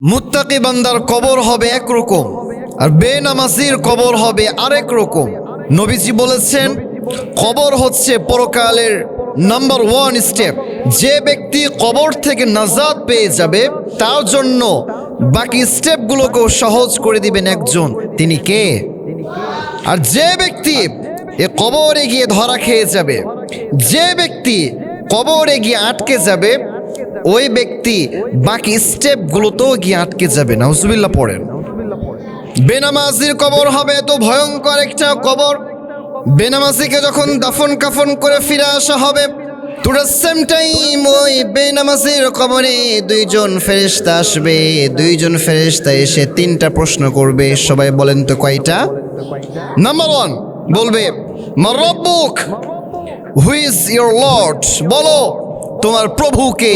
মুত্তাকি বান্দার কবর হবে একরকম আর বেনামাজির কবর হবে আরেক রকম। নবীজি বলেছেন কবর হচ্ছে পরকালের নাম্বার 1 স্টেপ। যে ব্যক্তি কবর থেকে নাজাত পেয়ে যাবে তার জন্য বাকি স্টেপগুলোকেও সহজ করে দিবেন একজন, তিনি কে? আর যে ব্যক্তি এ কবরে গিয়ে ধরা খেয়ে যাবে, যে ব্যক্তি কবরে গিয়ে আটকে যাবে, ওই ব্যক্তি বাকি স্টেপগুলোতেও গিয়ে আটকে যাবে। নাউজুবিল্লাহ পড়েন। বেনামাজির কবর হবে তো ভয়ঙ্কর একটা কবর। বেনামাজিকে যখন দাফন কাফন করে ফিরে আসা হবে, টু দ্য সেম টাইম ওই বেনামাজির কবরে দুইজন ফেরেশতা আসবে। দুইজন ফেরেশতা এসে 3টা প্রশ্ন করবে। সবাই বলেন তো কয়টা? নাম্বার 1 বলবে মা রব্বুক, হু ইজ ইয়োর লর্ড, বলো তোমার প্রভু কে?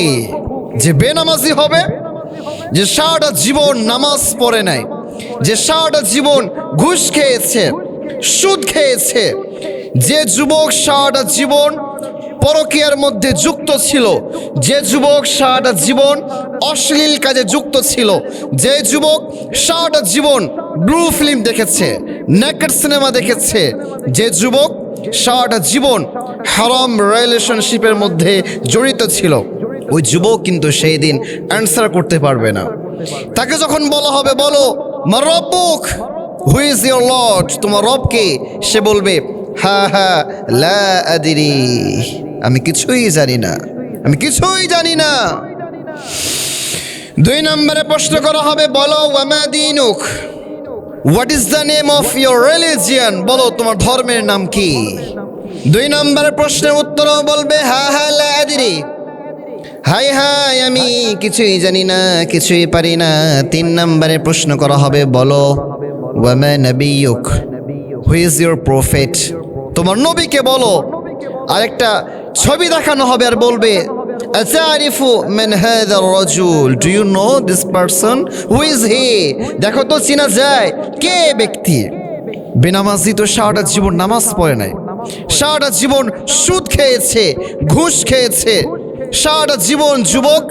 যে বেনামাজি হবে, যে সারাটা জীবন নামাজ পড়ে নাই, যে সারাটা জীবন ঘুষ খেয়েছে, সুদ খেয়েছে, যে যুবক সারাটা জীবন পরকীয়ার মধ্যে যুক্ত ছিল, যে যুবক সারাটা জীবন অশ্লীল কাজে যুক্ত ছিল, যে যুবক সারাটা জীবন ব্লু ফিল্ম দেখেছে, নেকেড সিনেমা দেখেছে, যে যুবক সারাটা জীবন হারাম রিলেশনশিপের মধ্যে জড়িত ছিল, ওই যুবক কিন্তু সেই দিন অ্যান্সার করতে পারবে না। তাকে যখন বলা হবে বলো মা রব্বুক, হু ইজ ইয়োর লর্ড, তোমার রব কে? সে বলবে হা হা লা আদিরি, আমি কিছুই জানি না, আমি কিছুই জানি না। 2 নম্বরে প্রশ্ন করা হবে বলো ওয়ামা দীনুক, what is the name of your religion, বলো তোমার ধর্মের নাম কি? 2 নম্বরের প্রশ্নের উত্তরও বলবে হা হা লা আদিরি, হাই হাই আমি কিছুই জানি না, কিছুই পারি না। 3 নম্বরে প্রশ্ন করা হবে বলো ওয়ামা নবিয়ুক, হু ইজ ইয়োর প্রফেট, তোমার নবীকে বলো। আরেকটা ছবি দেখানো হবে আর বলবে আতারিফু মান হাযা রাজুল, do you know this person, who is he, দেখো তো চিনা যায় কে ব্যক্তি। বেনামাজি তো সারাটা জীবন নামাজ পড়ে নাই, সারাটা জীবন সুদ খেয়েছে, ঘুষ খেয়েছে, সারাটা জীবন যুবক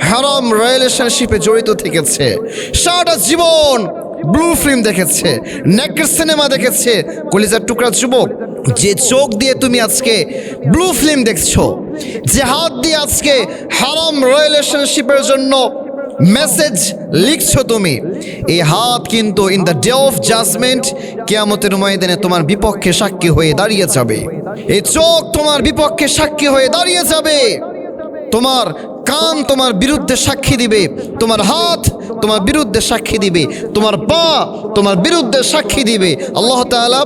হারাম রিলেশনশিপে জড়িত থেকেছে, সারাটা জীবন ব্লু ফিল্ম দেখেছে, নেকেড সিনেমা দেখেছে। কলিজার টুকরা যুবক, যে চোখ দিয়ে তুমি আজকে ব্লু ফিল্ম দেখছো, যে হাত দিয়ে আজকে হারাম রিলেশনশিপের জন্য মেসেজ লিখছো তুমি, এই হাত কিন্তু in the day of judgement, কিয়ামতের ময়দানে তোমার বিপক্ষে সাক্ষী হয়ে দাঁড়িয়ে যাবে। এই চোখ তোমার বিপক্ষে সাক্ষী হয়ে দাঁড়িয়ে যাবে। তোমার কান তোমার বিরুদ্ধে সাক্ষী দিবে, তোমার হাত তোমার বিরুদ্ধে সাক্ষী দিবে, তোমার পা তোমার বিরুদ্ধে সাক্ষী দিবে। আল্লাহ তাআলা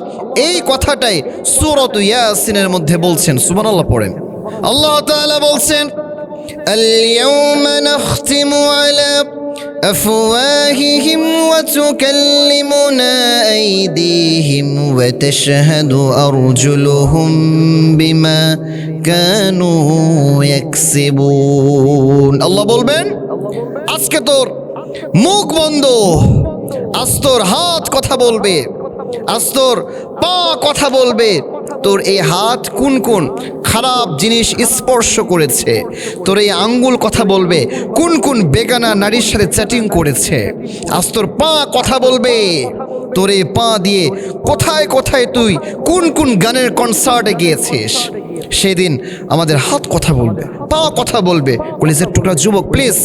এই কথাটাই সূরাত ইয়াসিনের মধ্যে বলছেন। সুবহানাল্লাহ পড়েন। আল্লাহ তাআলা বলছেন আল-ইয়াওমা নাখতিমু আলা আফওয়াহিহিম ওয়া তুকাল্লিমুনা আইদিহিম ওয়া তাশহাদু আরজুলুহুম বিমা কানু ইয়াকসিবুন। আল্লাহ বলবেন আজকে তোর মুখ বন্ধ, আজ তোর হাত কথা বলবে, আজ তোর পা কথা বলবে। তোর এই হাত কোন কোন খারাপ জিনিস স্পর্শ করেছে, তোর এই আঙ্গুল কথা বলবে কোন কোন বেগানা নারীর সাথে চ্যাটিং করেছে। আজ তোর পা কথা বলবে, তোর এই পা দিয়ে কোথায় কোথায় তুই কোন কোন গানের কনসার্টে গিয়েছিস। সেদিন আমাদের হাত কথা বলবে, পা কথা বলবে। কলিজার টুকরা যুবক, please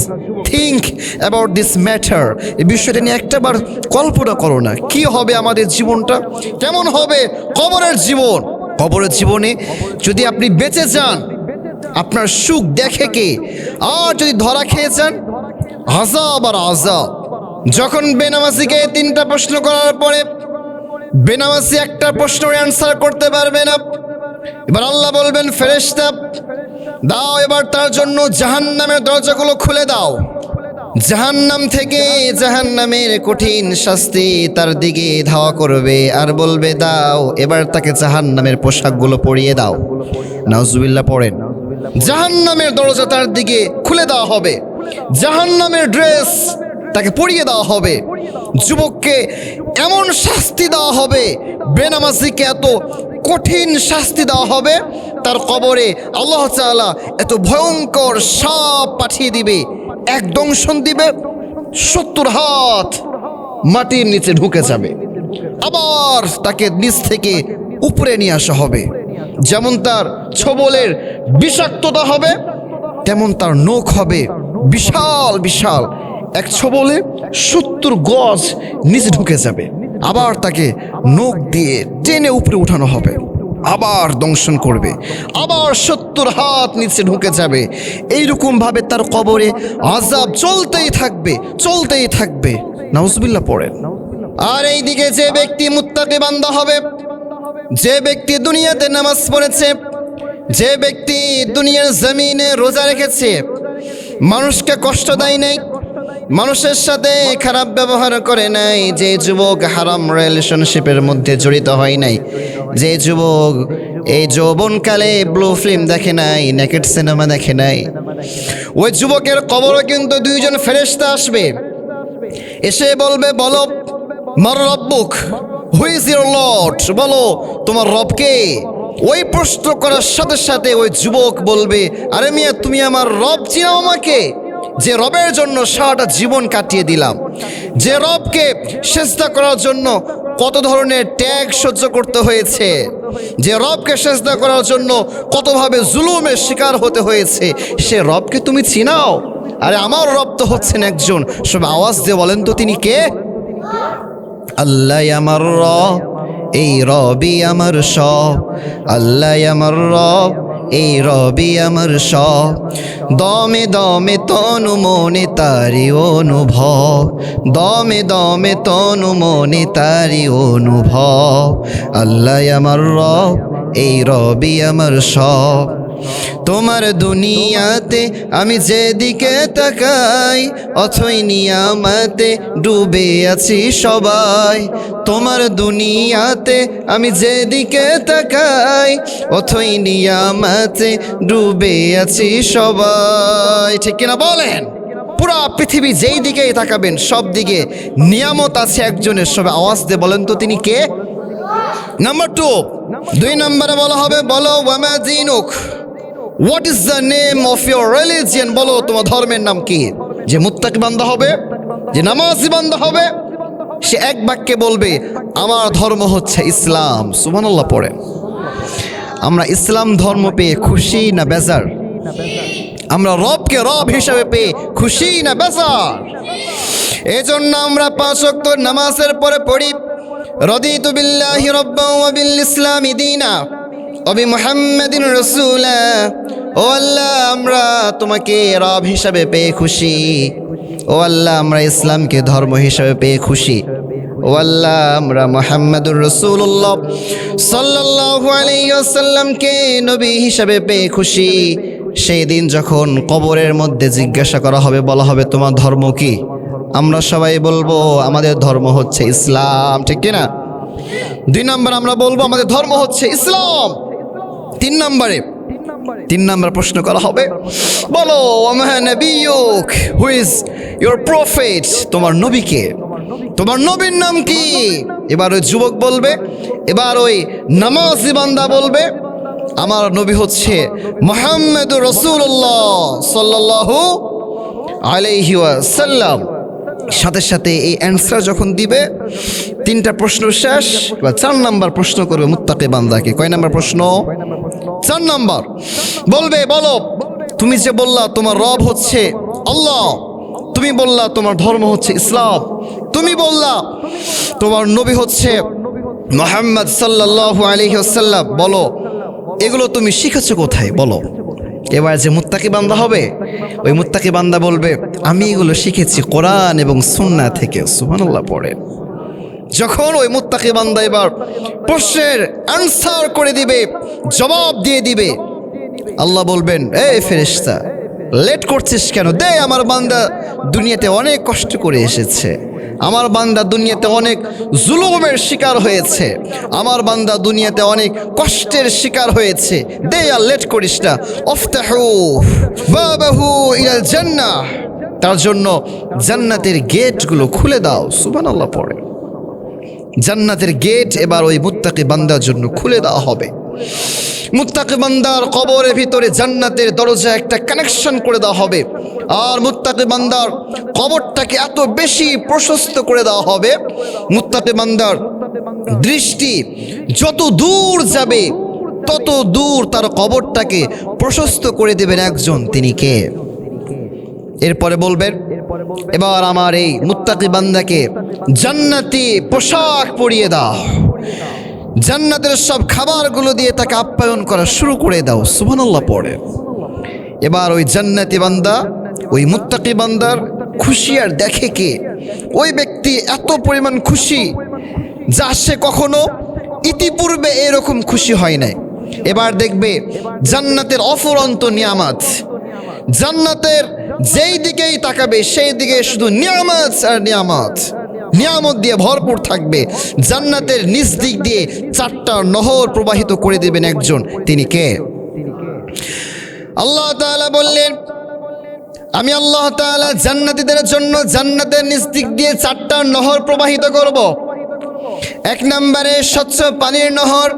think about this matter. এই বিষয়টা নিয়ে একটাবার কল্পনা করো না, কি হবে আমাদের জীবনটা, কেমন হবে কবরের জীবন। কবরের জীবনে যদি আপনি বেঁচে যান, আপনার সুখ দেখে কে? আর যদি ধরা খেয়ে যান, আযাব আর আযাব। যখন বেনামাজিকে 3টা প্রশ্ন করার পরে বেনামাজি একটা প্রশ্নের অ্যান্সার করতে পারবে না, এবার আল্লাহ বলবেন ফেরেশতা দাও এবার তার জন্য জাহান্নামের দরজাগুলো খুলে দাও। জাহান্নাম থেকে জাহান্নামের কঠিন শাস্তি তার দিকে ধাওয়া করবে আর বলবে দাও এবার তাকে জাহান্নামের পোশাকগুলো পরিয়ে দাও। নাউজুবিল্লাহ পড়েন। জাহান্নামের দরজা তার দিকে খুলে দেওয়া হবে, জাহান্নামের ড্রেস তাকে পরিয়ে দেওয়া হবে। যুবককে এমন শাস্তি দেওয়া হবে, বেনামাজিকে এত কঠিন শাস্তি দেওয়া হবে, তার কবরে আল্লাহ তাআলা এত ভয়ঙ্কর সাপ পাঠিয়ে দিবে, এক দংশন দিবে, 70 হাত মাটির নিচে ঢুকে যাবে। আবার তাকে নিচ থেকে উপরে নিয়ে আসা হবে। যেমন তার ছোবলের বিষাক্ততা হবে, তেমন তার নখ হবে বিশাল বিশাল। এক ছোবলে 70 গজ নিচে ঢুকে যাবে। আবার তাকে নখ দিয়ে টেনে উপরে উঠানো হবে, আবার দংশন করবে, আবার 70 হাত নিচে ঢুকে যাবে। এইরকম ভাবে তার কবরে আযাব চলতেই থাকবে, চলতেই থাকবে। নাউজুবিল্লাহ পড়েন। আর এইদিকে যে ব্যক্তি মুত্তাকি বান্দা হবে, যে ব্যক্তি দুনিয়াতে নামাজ পড়েছে, যে ব্যক্তি দুনিয়ার জমিনে রোজা রেখেছে, মানুষকে কষ্ট দেয় নাই, মানুষের সাথে খারাপ ব্যবহার করে নাই, যে যুবক হারাম রিলেশনশিপের মধ্যে জড়িত হয় নাই, যে যুবক এই যৌবনকালে ব্লু ফিল্ম দেখে নাই, নেকেড সিনেমা দেখে নাই, ওই যুবকের কবরে কিন্তু 2 জন ফেরেশতা আসবে, এসে বলবে, বলো মার রব্বুক, হু ইজ ইউর লর্ড, বলো তোমার রব কে? ওই প্রশ্ন করার সাথে সাথে ওই যুবক বলবে, আরে মিয়া তুমি আমার রব চিনো আমাকে? যে রবের জন্য সারাটা জীবন কাটিয়ে দিলাম, যে রবকে সেজদা করার জন্য কত ধরনের ত্যাগ সহ্য করতে হয়েছে, যে রবকে সেজদা করার জন্য কতভাবে জুলুমের শিকার হতে হয়েছে, সে রবকে তুমি চিনাও? আরে আমার রব তো হচ্ছেন একজন, সব আওয়াজ দিয়ে বলেন তো তিনি কে? আল্লাহ আমার রব, এই রবি আমার সব, আল্লাহ আমার রব, এই রবি আমার সব, দমে দমে তনু মনে তারি অনুভব, দমে দমে তনু মনে তারি অনুভব, আল্লাহ আমার রব, এই রবি আমার সব। তোমার দুনিয়াতে আমি যেদিকে তাকাই, অথই নিয়ামতে ডুবে আছি সবাই। তোমার দুনিয়াতে আমি যেদিকে তাকাই, অথই নিয়ামতে ডুবে আছি সবাই। ঠিক কিনা বলেন? পুরা পৃথিবী যেই দিকেই তাকাবেন সব দিকে নিয়ামত আছে একজনের, সবে আওয়াজ দিয়ে বলেন তো তিনি কে? নাম্বার 2, 2 নম্বরে বলা হবে, বলো ওয়ামা দিনুক, what is the name of your religion, বলো তোমার ধর্মের নাম কি? যে মুত্তাকি বান্দা হবে, যে নামাজি বান্দা হবে, সে এক বাক্যে বলবে, আমার ধর্ম হচ্ছে ইসলাম। সুবহানাল্লাহ পড়ে। আমরা ইসলাম ধর্ম পেয়ে খুশি না বেজার? আমরা রবকে রব হিসাবে পেয়ে খুশি না বেজার? এজন্য আমরা 5 ওয়াক্ত নামাজের পরে পড়ি, রাদিতু বিল্লাহি রাব্বান ওয়া বিল ইসলামি দীনা ওয়া বিমুহাম্মাদিন রাসূলা। ও আল্লাহ, আমরা তোমাকে রব হিসাবে পেয়ে খুশি। ও আল্লাহ, আমরা ইসলামকে ধর্ম হিসাবে পেয়ে খুশি। ও আল্লাহ, আমরা মুহাম্মাদুর রাসূলুল্লাহ সাল্লাল্লাহু আলাইহি ওয়াসাল্লামকে নবী হিসাবে পেয়ে খুশি। সেই দিন যখন কবরের মধ্যে জিজ্ঞাসা করা হবে, বলা হবে তোমার ধর্ম কি? আমরা সবাই বলবো আমাদের ধর্ম হচ্ছে ইসলাম। ঠিক কিনা? 2 নম্বর আমরা বলবো আমাদের ধর্ম হচ্ছে ইসলাম। 3 নম্বর প্রশ্ন করা হবে, বলো ওয়ামা নাবিয়ুক, হু ইজ ইউর প্রফেট, তোমার নবী কে? তোমার নবীর নাম কি? এবার ওই যুবক বলবে, এবার ওই নামাজি বান্দা বলবে, আমার নবী হচ্ছে মুহাম্মাদুর রাসূলুল্লাহ সাল্লাল্লাহু আলাইহি ওয়াসাল্লাম। সাথে সাথে এই অ্যান্সার যখন দিবে, 3টা প্রশ্ন শেষ। এবার 4 নম্বর প্রশ্ন করবে মুত্তাকি বান্দাকে। কয় নম্বর প্রশ্ন? 4 নম্বর। বলবে, বলো তুমি যে বললা তোমার রব হচ্ছে আল্লাহ, তুমি বললা তোমার ধর্ম হচ্ছে ইসলাম, তুমি বললা তোমার নবী হচ্ছে মুহাম্মদ সাল্লাল্লাহু আলাইহি ওয়াসাল্লাম, বলো এগুলো তুমি শিখেছো কোথায়? বলো। এবার যে মুত্তাকি বান্দা হবে, ওই মুত্তাকি বান্দা বলবে, আমি এগুলো শিখেছি কোরআন এবং সুন্নাহ থেকে। সুবহানাল্লাহ পড়ে। যখন ওই মুত্তাকি বান্দা এবার প্রশ্নের আনসার করে দিবে, জবাব দিয়ে দিবে, আল্লাহ বলবেন, এই ফেরেশতা, লেট করছিস কেন? দে, আমার বান্দা দুনিয়াতে অনেক কষ্ট করে এসেছে, আমার বান্দা দুনিয়াতে অনেক জুলুমের শিকার হয়েছে, আমার বান্দা দুনিয়াতে অনেক কষ্টের শিকার হয়েছে, দে, আর লেট করিস না। আফতাহু বাবাহু ইলাল জান্নাহ, তার জন্য জান্নাতের গেটগুলো খুলে দাও। সুবহানাল্লাহ পড়ে। জান্নাতের গেট এবার ওই মুত্তাকি বান্দার জন্য খুলে দেওয়া হবে। মুত্তাকি বান্দার কবরের ভিতরে জান্নাতের দরজা একটা কানেকশন করে দেওয়া হবে। আর মুত্তাকি বান্দার কবরটাকে এত বেশি প্রশস্ত করে দেওয়া হবে, মুত্তাকি বান্দার দৃষ্টি যত দূর যাবে তত দূর তার কবরটাকে প্রশস্ত করে দেবেন একজন, তিনি কে? এরপরে বলবেন, এবার আমার এই মুত্তাকি বান্দাকে জান্নাতি পোশাক পরিয়ে দাও, জান্নাতের সব খাবারগুলো দিয়ে তাকে আপ্যায়ন করা শুরু করে দাও। সুবহানাল্লাহ পড়ে। এবার ওই জান্নাতি বান্দা, ওই মুত্তাকি বান্দার খুশি আর দেখে কে? ওই ব্যক্তি এত পরিমাণ খুশি যা সে কখনো ইতিপূর্বে এরকম খুশি হয় নাই। এবার দেখবে জান্নাতের অফুরন্ত নিয়ামত, জান্নাতের যেই দিকেই তাকাবে সেই দিকে শুধু নিয়ামত আর নিয়ামত, নিয়ামত দিয়ে ভরপুর থাকবে। জান্নাতের নিচ দিক দিয়ে 4টা নহর প্রবাহিত করে দেবেন একজন, তিনি কে? আল্লাহ তাআলা বললেন, আমি আল্লাহ তাআলা জান্নাতীদের জন্য জান্নাতের নিচ দিক দিয়ে 4টা নহর প্রবাহিত করব। 1 নম্বরে স্বচ্ছ পানির নহর,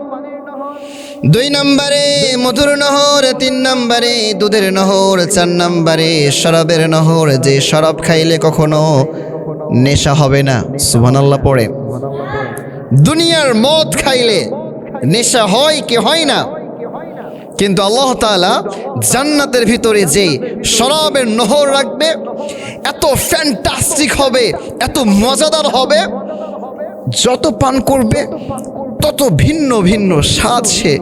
2 নম্বরে মধুর নহর, 3 নম্বরে দুধের নহর, 4 নম্বরে শরাবের নহর, যে শরাব খাইলে কখনো নেশা হবে না। সুবহানাল্লাহ পড়ে। দুনিয়ার মদ খাইলে নেশা হয় কি হয় না, কিন্তু আল্লাহ তাআলা জান্নাতের ভিতরে যে শরাবের নহর রাখবে এত ফ্যান্টাস্টিক হবে, এত মজাদার হবে, যত পান করবে তত ভিন্ন ভিন্ন স্বাদ সে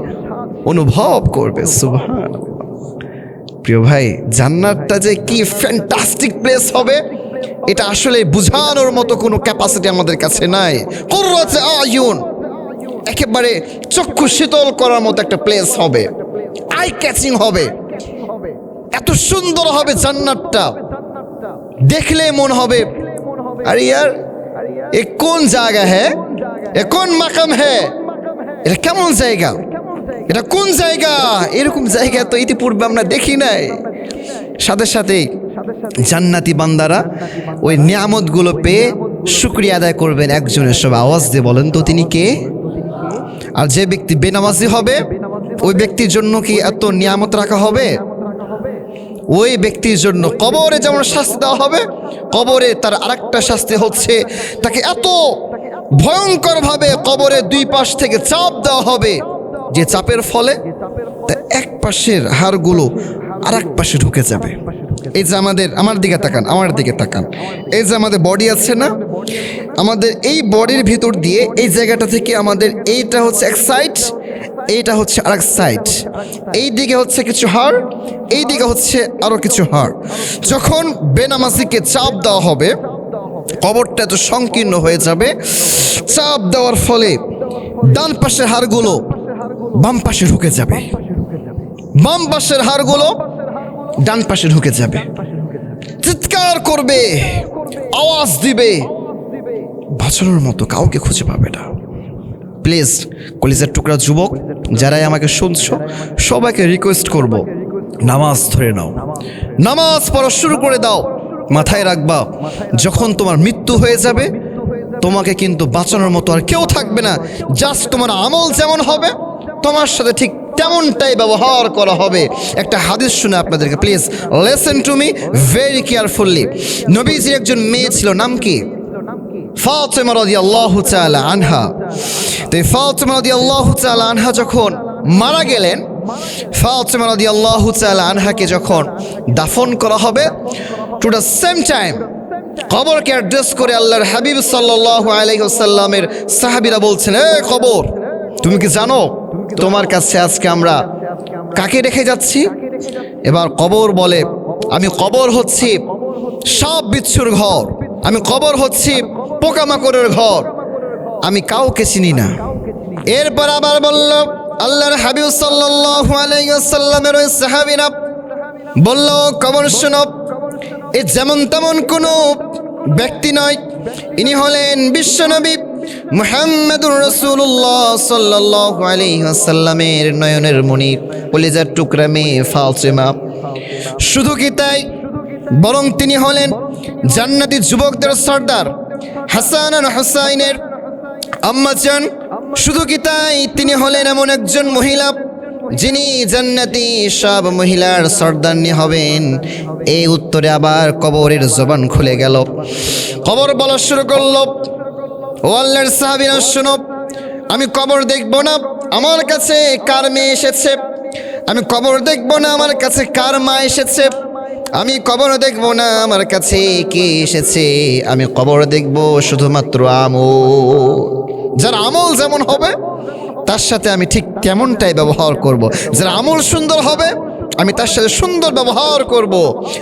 অনুভব করবে। সুবহানাল্লাহ। প্রিয় ভাই, জান্নাতটা যে কি ফ্যান্টাস্টিক প্লেস হবে এটা আসলে বোঝানোর মতো কোনো ক্যাপাসিটি আমাদের কাছে নাই। কুররাতে আয়ুন, একেবারে চক্ষু শীতল করার মতো একটা প্লেস হবে, আই ক্যাচিং হবে, এত সুন্দর হবে জান্নাতটা, দেখলে মন হবে আরে ইয়ার এ কোন জায়গা হ্যাঁ, এ কোন মাকাম হ্যাঁ, এটা কেমন জায়গা, এটা কোন জায়গা, এরকম জায়গা তো ইতিপূর্বে আমরা দেখি নাই। সাথে সাথে জান্নাতি বান্দারা ওই নিয়ামতগুলো পেয়ে শুকরিয়া আদায় করবেন একজনের, সব আওয়াজ দিয়ে বলেন তো তিনি কে? আর যে ব্যক্তি বেনামাজি হবে ওই ব্যক্তির জন্য কি এত নিয়ামত রাখা হবে? ওই ব্যক্তির জন্য কবরে যেমন শাস্তি দেওয়া হবে, কবরে তার আরেকটা শাস্তি হচ্ছে তাকে এত ভয়ঙ্করভাবে কবরে 2 পাশ থেকে চাপ দেওয়া হবে, যে চাপের ফলে এক পাশের হাড়গুলো আর এক পাশে ঢুকে যাবে। এই যে আমার দিকে তাকান, আমার দিকে তাকান, এই যে আমাদের বডি আছে না, আমাদের এই বডির ভিতর দিয়ে এই জায়গাটা থেকে আমাদের এইটা হচ্ছে এক সাইড, এইটা হচ্ছে আরেক সাইড, এই দিকে হচ্ছে কিছু হাড়, এই দিকে হচ্ছে আরো কিছু হাড়। যখন বেনামাজিকে চাপ দেওয়া হবে কবরটা এত সংকীর্ণ হয়ে যাবে, চাপ দেওয়ার ফলে ডান পাশের হাড়গুলো বাম পাশে ঢুকে যাবে, বাম পাশের হাড়গুলো ডান পাশে ঢুকে যাবে, চিৎকার করবে, আওয়াজ দিবে, বাঁচানোর মতো কাউকে খুঁজে পাবে না। প্লিজ কলিজার টুকরা যুবক যারাই আমাকে শুনছো, সবাইকে রিকোয়েস্ট করব, নামাজ ধরে নাও, নামাজ পড়া শুরু করে দাও। মাথায় রাখবা, যখন তোমার মৃত্যু হয়ে যাবে তোমাকে কিন্তু বাঁচানোর মতো আর কেউ থাকবে না। জাস্ট তোমার আমল যেমন হবে তোমার সাথে ঠিক তেমনটাই ব্যবহার করা হবে। একটা হাদিস শুনে আপনাদেরকে, please listen to me very carefully. নবীজির একজন মেয়ে ছিল, নাম কি? ফাতিমা রাদিয়াল্লাহু তাআলা আনহা। তো ফাতিমা রাদিয়াল্লাহু তাআলা আনহা যখন মারা গেলেন, ফাতিমা রাদিয়াল্লাহু তাআলা আনহাকে যখন দাফন করা হবে, টু দ্য সেম টাইম কবরকে অ্যাড্রেস করে আল্লাহর হাবিব সাল্লাল্লাহু আলাইহি ওয়াসাল্লামের সাহাবীরা বলছেন, এ কবর, তুমি কি জানো তোমার কাছে আজকে আমরা কাকে রেখে যাচ্ছি? এবার কবর বলে, আমি কবর হচ্ছি সাপ বিচ্ছুর ঘর, আমি কবর হচ্ছি পোকামাকড়ের ঘর, আমি কাউকে চিনি না। এরপর আবার বলল আল্লাহর হাবিব সাল্লাল্লাহু আলাইহি ওয়াসাল্লামের ওই সাহাবীরা বলল, কবর শোনো, এ যেমন তেমন কোনো ব্যক্তি নয়, ইনি হলেন বিশ্বনবী মুহাম্মদুর রাসূলুল্লাহ সাল্লাল্লাহু আলাইহি ওয়াসাল্লামের নয়নের মণি, কলিজার টুকরা মেয়ে ফাতিমা। শুধু কি তাই, বরং তিনি হলেন জান্নাতি যুবকদের সর্দার হাসান আর হুসাইনের আম্মা জান, শুধু কি তাই, তিনি হলেন এমন একজন মহিলা যিনি জান্নাতি সব মহিলার সর্দারনি হবেন। এই উত্তরে আবার কবরের জবান খুলে গেল। কবর বলা শুরু করলো, ও আল্লাহর সাহাবীরা শোনো, আমি কবর দেখব না আমার কাছে কার মেয়ে এসেছে, আমি কবর দেখব না আমার কাছে কার মা এসেছে, আমি কবর দেখব না আমার কাছে কে এসেছে, আমি কবর দেখব শুধুমাত্র আমল। যার আমল যেমন হবে তার সাথে আমি ঠিক তেমনটাই ব্যবহার করব। যার আমল সুন্দর হবে আমি তার সাথে সুন্দর ব্যবহার করব,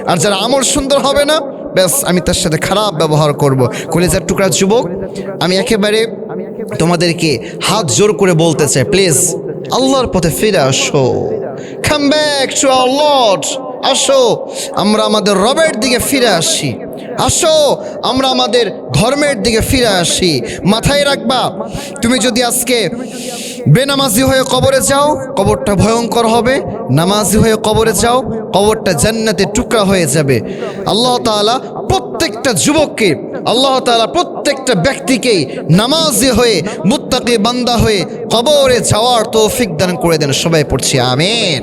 আর যার আমল সুন্দর হবে না ব্যাস আমি তার সাথে খারাপ ব্যবহার করব। কলিজার টুকরা যুবক, আমি একেবারে তোমাদেরকে হাত জোর করে বলতে চাই, প্লিজ আল্লাহর পথে ফিরে আসো। Come back to our lord. আসো আমরা আমাদের রবের দিকে ফিরে আসি, আসো আমরা আমাদের ধর্মের দিকে ফিরে আসি। মাথায় রাখবা, তুমি যদি আজকে বেনামাজি হয়ে কবরে যাও কবরটা ভয়ঙ্কর হবে, নামাজি হয়ে কবরে যাও কবরটা জান্নাতের টুকরা হয়ে যাবে। আল্লাহ তাআলা প্রত্যেকটা যুবককে, আল্লাহ তাআলা প্রত্যেকটা ব্যক্তিকেই নামাজি হয়ে মুত্তাকি বান্দা হয়ে কবরে যাওয়ার তৌফিক দান করে দেন। সবাই পড়ছি আমিন।